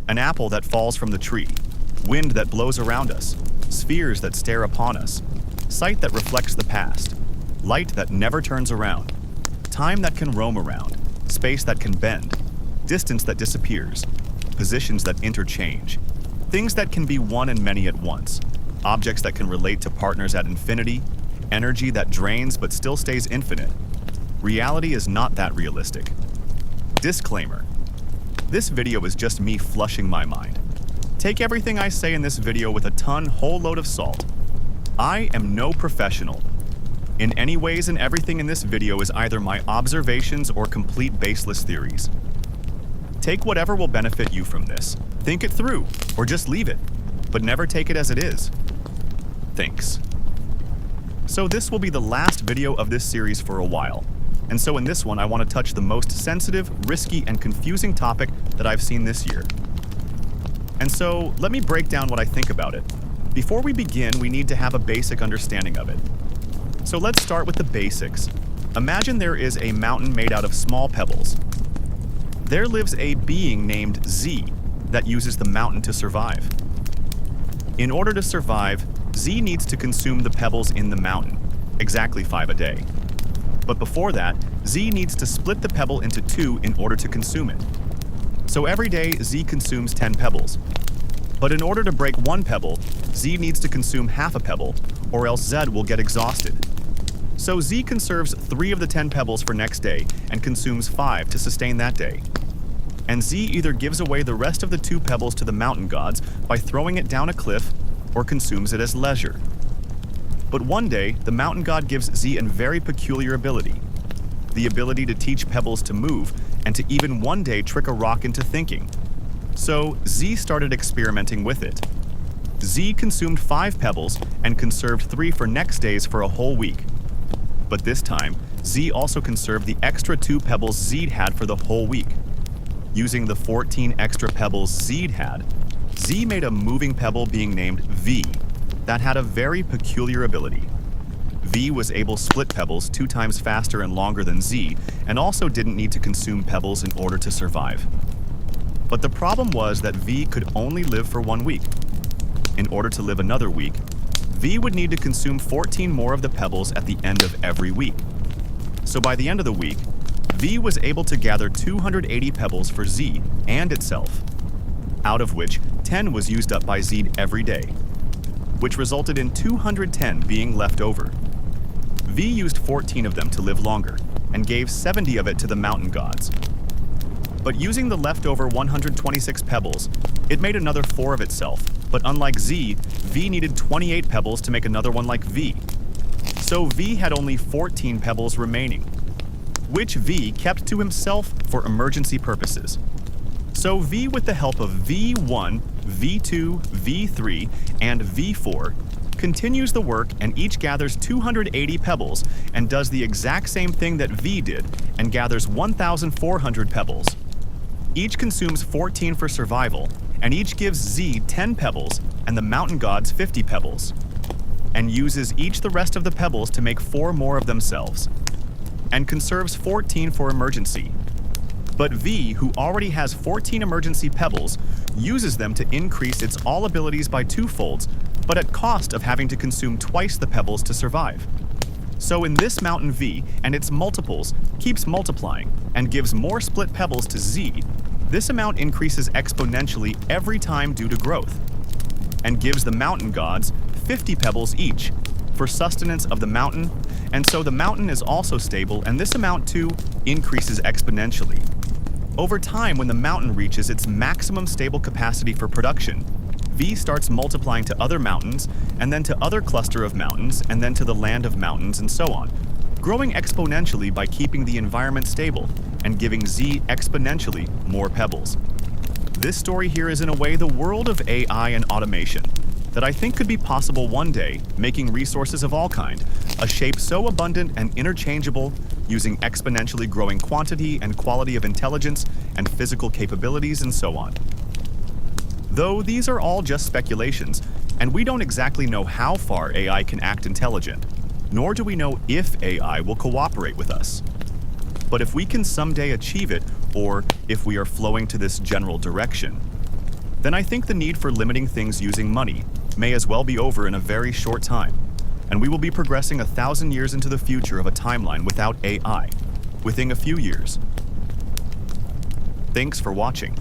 An apple that falls from the tree, wind that blows around us, spheres that stare upon us, sight that reflects the past, light that never turns around, time that can roam around, space that can bend, distance that disappears, positions that interchange, things that can be one and many at once, objects that can relate to partners at infinity, energy that drains but still stays infinite. Reality is not that realistic. Disclaimer. This video is just me flushing my mind. Take everything I say in this video with a whole load of salt. I am no professional. In any ways and everything in this video is either my observations or complete baseless theories. Take whatever will benefit you from this. Think it through, or just leave it, but never take it as it is. Thanks. So this will be the last video of this series for a while. And so in this one, I want to touch the most sensitive, risky, and confusing topic that I've seen this year. And so let me break down what I think about it. Before we begin, we need to have a basic understanding of it. So let's start with the basics. Imagine there is a mountain made out of small pebbles. There lives a being named Z that uses the mountain to survive. In order to survive, Z needs to consume the pebbles in the mountain, exactly 5 a day. But before that, Z needs to split the pebble into 2 in order to consume it. So every day, Z consumes 10 pebbles. But in order to break 1 pebble, Z needs to consume half a pebble, or else Z will get exhausted. So Z conserves 3 of the 10 pebbles for next day and consumes 5 to sustain that day. And Z either gives away the rest of the 2 pebbles to the mountain gods by throwing it down a cliff, or consumes it as leisure. But one day, the mountain god gives Z a very peculiar ability. The ability to teach pebbles to move, and to even one day trick a rock into thinking. So Z started experimenting with it. Z consumed 5 pebbles and conserved 3 for next days for a whole week. But this time, Z also conserved the extra 2 pebbles Z'd had for the whole week. Using the 14 extra pebbles Z'd had, Z made a moving pebble being named V that had a very peculiar ability. V was able to split pebbles 2 times faster and longer than Z, and also didn't need to consume pebbles in order to survive. But the problem was that V could only live for 1 week. In order to live another week, V would need to consume 14 more of the pebbles at the end of every week. So by the end of the week, V was able to gather 280 pebbles for Z and itself, out of which 10 was used up by Z every day, which resulted in 210 being left over. V used 14 of them to live longer, and gave 70 of it to the mountain gods. But using the leftover 126 pebbles, it made another 4 of itself, but unlike Z, V needed 28 pebbles to make another one like V. So V had only 14 pebbles remaining, which V kept to himself for emergency purposes. So V, with the help of V1, V2, V3, and V4, continues the work and each gathers 280 pebbles and does the exact same thing that V did and gathers 1,400 pebbles. Each consumes 14 for survival, and each gives Z 10 pebbles and the mountain gods 50 pebbles, and uses each the rest of the pebbles to make 4 more of themselves, and conserves 14 for emergency. But V, who already has 14 emergency pebbles, uses them to increase its all abilities by 2-folds, but at cost of having to consume twice the pebbles to survive. So in this mountain, V and its multiples keeps multiplying and gives more split pebbles to Z. This amount increases exponentially every time due to growth, and gives the mountain gods 50 pebbles each for sustenance of the mountain, and so the mountain is also stable, and this amount too increases exponentially. Over time, when the mountain reaches its maximum stable capacity for production, V starts multiplying to other mountains, and then to other cluster of mountains, and then to the land of mountains, and so on, growing exponentially by keeping the environment stable, and giving Z exponentially more pebbles. This story here is in a way the world of AI and automation that I think could be possible one day, making resources of all kind, a shape so abundant and interchangeable, using exponentially growing quantity and quality of intelligence and physical capabilities and so on. Though these are all just speculations, and we don't exactly know how far AI can act intelligent, nor do we know if AI will cooperate with us. But if we can someday achieve it, or if we are flowing to this general direction, then I think the need for limiting things using money may as well be over in a very short time, and we will be progressing 1,000 years into the future of a timeline without AI, within a few years. Thanks for watching.